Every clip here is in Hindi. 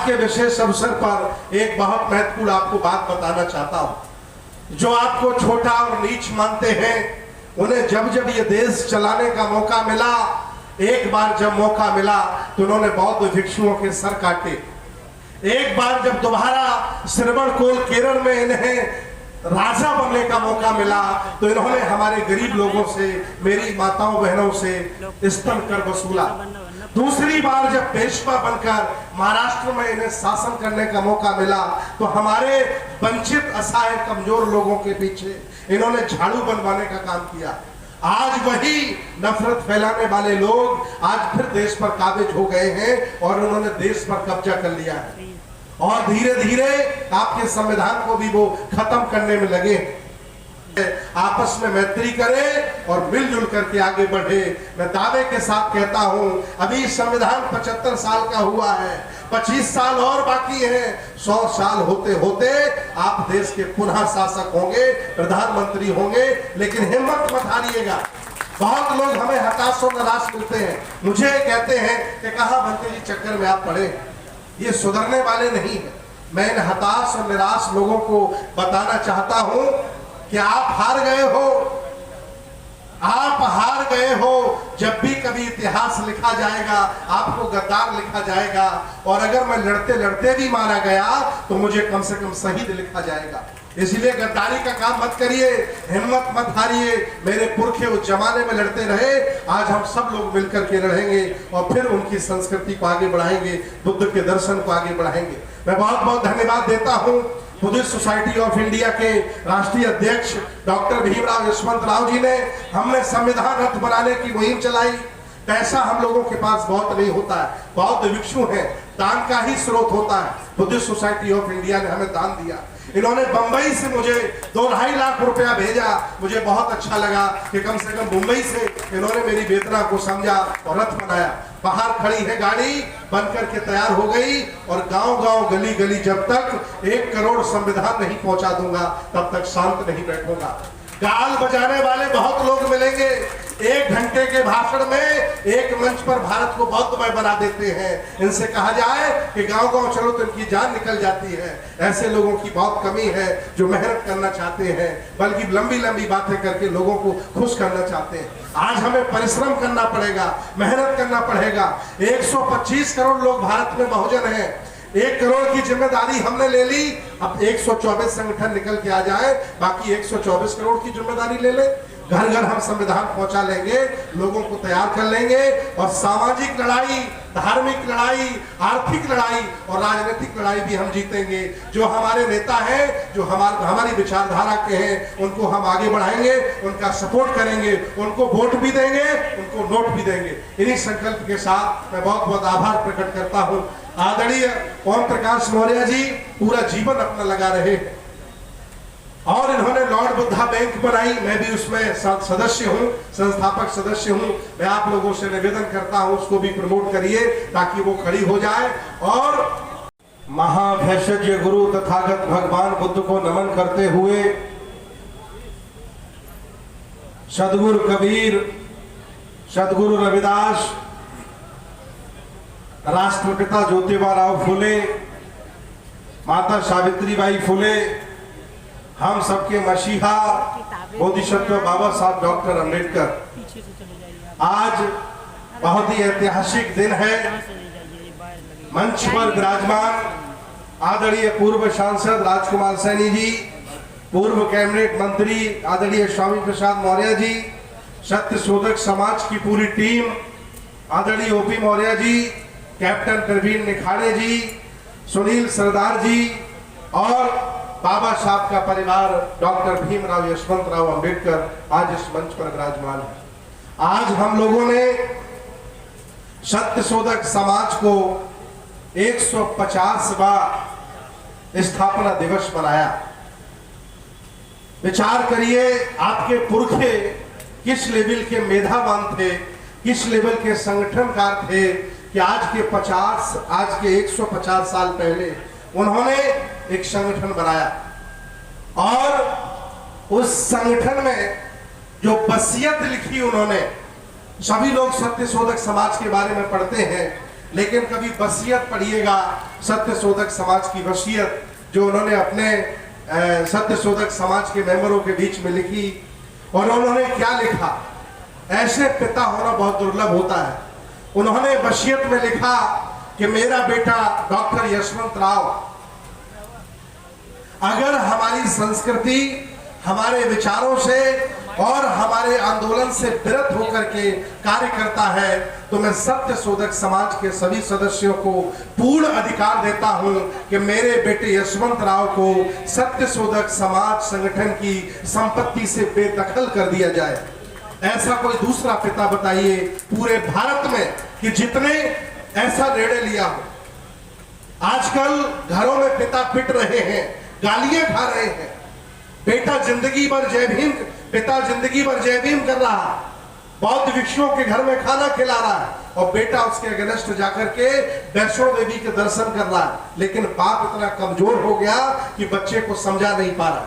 आज के विशेष अवसर पर एक बहुत महत्वपूर्ण आपको बात बताना चाहता हूं। जो आपको छोटा और नीच मानते हैं, उन्हें जब जब ये देश चलाने का मौका मिला, एक बार जब मौका मिला तो उन्होंने बौद्ध भिक्षुओं के सर काटे। एक बार जब दोबारा श्रवणकोल केरल में इन्हें राजा बनने का मौका मिला तो इन्होंने हमारे गरीब लोगों से, मेरी माताओं बहनों से स्तन कर वसूला। दूसरी बार जब पेशवा बनकर महाराष्ट्र में इन्हें शासन करने का मौका मिला तो हमारे वंचित, असहाय, कमजोर लोगों के पीछे इन्होंने झाड़ू बनवाने का काम किया। आज वही नफरत फैलाने वाले लोग आज फिर देश पर काबिज हो गए हैं और उन्होंने देश पर कब्जा कर लिया है और धीरे धीरे आपके संविधान को भी वो खत्म करने में लगे। आपस में मैत्री करें और मिलजुल करके आगे बढ़े। मैं दावे के साथ कहता हूं, अभी संविधान 75 साल का हुआ है, 25 साल और बाकी है। 100 साल होते होते आप देश के पुनः शासक होंगे, प्रधानमंत्री होंगे। लेकिन हिम्मत मत हारिएगा। बहुत लोग हमें हताश और निराश मिलते हैं, मुझे कहते हैं कि कहां बनते जी चक्कर में आप पड़े। ये सुधरने वाले नहीं है। मैं इन हताश और निराश लोगों को बताना चाहता हूं कि आप हार गए हो, आप हार गए हो। जब भी कभी इतिहास लिखा जाएगा आपको गद्दार लिखा जाएगा, और अगर मैं लड़ते लड़ते भी मारा गया तो मुझे कम से कम शहीद लिखा जाएगा। इसलिए गद्दारी का काम मत करिए, हिम्मत मत हारिए। मेरे पुरखे उस जमाने में लड़ते रहे, आज हम सब लोग मिलकर के रहेंगे और फिर उनकी संस्कृति को आगे बढ़ाएंगे, बुद्ध के दर्शन को आगे बढ़ाएंगे। मैं बहुत बहुत धन्यवाद देता हूं बुद्धिस्ट सोसाइटी ऑफ इंडिया के राष्ट्रीय अध्यक्ष डॉक्टर भीमराव यशवंतराव जी ने। हमने संविधान रथ बनाने की मुहिम चलाई। पैसा हम लोगों के पास बहुत नहीं होता है, बौद्ध भिक्षु है, दान का ही स्रोत होता है। बुद्धिस्ट सोसाइटी ऑफ इंडिया ने हमें दान दिया। इन्होंने बंबई से मुझे 2-2.5 लाख रुपया भेजा। मुझे बहुत अच्छा लगा कि कम से कम मुंबई से इन्होंने मेरी वेदना को समझा और रथ बनाया। बाहर खड़ी है गाड़ी, बन करके तैयार हो गई और गांव-गांव, गली-गली जब तक 1 करोड़ संविधान नहीं पहुंचा दूंगा तब तक शांत नहीं बैठूंगा। गाल बजाने वाले बहुत लोग मिलेंगे। 1 घंटे के भाषण में एक मंच पर भारत को बौद्धमय बना देते हैं। इनसे कहा जाए कि गांव-गांव चलो तो इनकी जान निकल जाती है। ऐसे लोगों की बहुत कमी है जो मेहनत करना चाहते हैं, बल्कि लंबी-लंबी बातें करके लोगों को खुश करना चाहते हैं। आज हमें परिश्रम करना पड़ेगा, मेहनत करना पड़ेगा। 125 करोड़ लोग भारत में बहुजन हैं। 1 करोड़ की जिम्मेदारी हमने ले ली। अब 124 संगठन निकल के आ जाए, बाकी 124 करोड़ की जिम्मेदारी ले ले। घर घर हम संविधान पहुंचा लेंगे, लोगों को तैयार कर लेंगे और सामाजिक लड़ाई, धार्मिक लड़ाई, आर्थिक लड़ाई और राजनीतिक लड़ाई भी हम जीतेंगे। जो हमारे नेता हैं, जो हमारी विचारधारा के हैं, उनको हम आगे बढ़ाएंगे, उनका सपोर्ट करेंगे, उनको वोट भी देंगे, उनको नोट भी देंगे। इन्हीं संकल्प के साथ मैं बहुत बहुत आभार प्रकट करता हूँ। आदरणीय ओम प्रकाश मौर्य जी पूरा जीवन अपना लगा रहे और इन्होंने लॉर्ड बुद्धा बैंक बनाई। मैं भी उसमें सदस्य हूं, संस्थापक सदस्य हूं। मैं आप लोगों से निवेदन करता हूं उसको भी प्रमोट करिए ताकि वो खड़ी हो जाए। और महाभेषज गुरु तथागत भगवान बुद्ध को नमन करते हुए सदगुरु कबीर, सदगुरु रविदास, राष्ट्रपिता ज्योतिबा फुले, माता सावित्रीबाई फुले, हम सबके मसीहा बोधिसत्व बाबा साहब डॉक्टर अंबेडकर। आज बहुत ही ऐतिहासिक दिन है। मंच पर विराजमान आदरणीय पूर्व सांसद राजकुमार सैनी जी, पूर्व कैबिनेट मंत्री आदरणीय स्वामी प्रसाद मौर्य जी, सत्यशोधक समाज की पूरी टीम आदरणीय ओपी मौर्य जी, कैप्टन प्रवीण निखाड़े जी, सुनील सरदार जी और बाबा साहब का परिवार डॉक्टर भीमराव यशवंतराव अंबेडकर आज इस मंच पर विराजमान है। आज हम लोगों ने सत्यशोधक समाज को 150वां स्थापना दिवस मनाया। विचार करिए आपके पुरखे किस लेवल के मेधावान थे, किस लेवल के संगठनकार थे कि आज के 150 साल पहले उन्होंने एक संगठन बनाया और उस संगठन में जो वसीयत लिखी उन्होंने, सभी लोग सत्यशोधक समाज के बारे में पढ़ते हैं। लेकिन कभी वसीयत पढ़िएगा सत्य शोधक समाज की वसीयत जो उन्होंने अपने सत्य शोधक समाज के मेंबरों के बीच में लिखी। और उन्होंने क्या लिखा, ऐसे पिता होना बहुत दुर्लभ होता है। उन्होंने वसीयत में लिखा कि मेरा बेटा डॉक्टर यशवंत राव अगर हमारी संस्कृति, हमारे विचारों से और हमारे आंदोलन से विरत होकर के कार्य करता है तो मैं सत्य शोधक समाज के सभी सदस्यों को पूर्ण अधिकार देता हूं कि मेरे बेटे यशवंत राव को सत्य शोधक समाज संगठन की संपत्ति से बेदखल कर दिया जाए। ऐसा कोई दूसरा पिता बताइए पूरे भारत में कि जितने ऐसा निर्णय लिया हो। आजकल घरों में पिता पिट रहे हैं, गालियां खा रहे हैं, बेटा जिंदगी भर जय भीम, पिता जिंदगी भर जय भीम कर रहा है, बौद्ध भिक्षुओं के घर में खाना खिला रहा है और बेटा उसके अगेंस्ट जाकर के वैष्णो देवी के दर्शन कर रहा है। लेकिन बाप इतना कमजोर हो गया कि बच्चे को समझा नहीं पा रहा।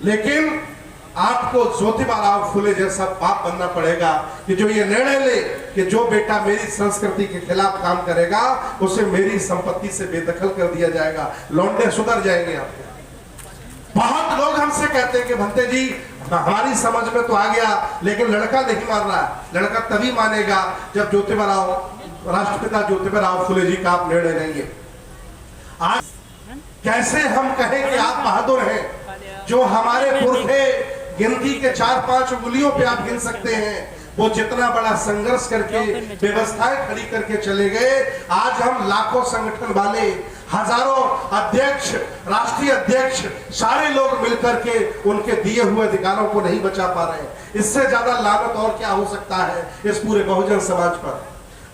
लेकिन आपको ज्योतिबा राव फुले जैसा बाप बनना पड़ेगा कि जो ये निर्णय ले कि जो बेटा मेरी संस्कृति के खिलाफ काम करेगा उसे मेरी संपत्ति से बेदखल कर दिया जाएगा। लौंडे सुधर जाएंगे आपके। बहुत लोग हमसे कहते हैं कि भंते जी हमारी समझ में तो आ गया लेकिन लड़का नहीं मान रहा है। लड़का तभी मानेगा जब ज्योतिबा राव, राष्ट्रपिता ज्योतिबा राव फुले जी का आप निर्णय लेंगे। आज कैसे हम कहें कि आप बहादुर हैं, जो हमारे पुरखे गिनती के 4-5 उंगलियों पे आप गिन सकते हैं, वो जितना बड़ा संघर्ष करके व्यवस्थाएं खड़ी करके चले गए। आज हम लाखों संगठन वाले, हजारों अध्यक्ष, राष्ट्रीय अध्यक्ष, सारे लोग मिलकर के उनके दिए हुए अधिकारों को नहीं बचा पा रहे हैं। इससे ज्यादा लानत और क्या हो सकता है इस पूरे बहुजन समाज पर।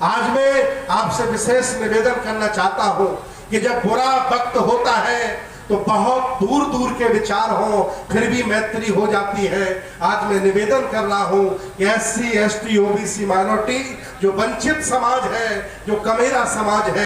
आज मैं आपसे विशेष निवेदन करना चाहता हूं कि जब बुरा वक्त होता है तो बहुत दूर दूर के विचार हो फिर भी मैत्री हो जाती है। आज मैं निवेदन कर रहा हूं कि SC, ST, OBC माइनॉरिटी जो वंचित समाज है, जो कमेरा समाज है,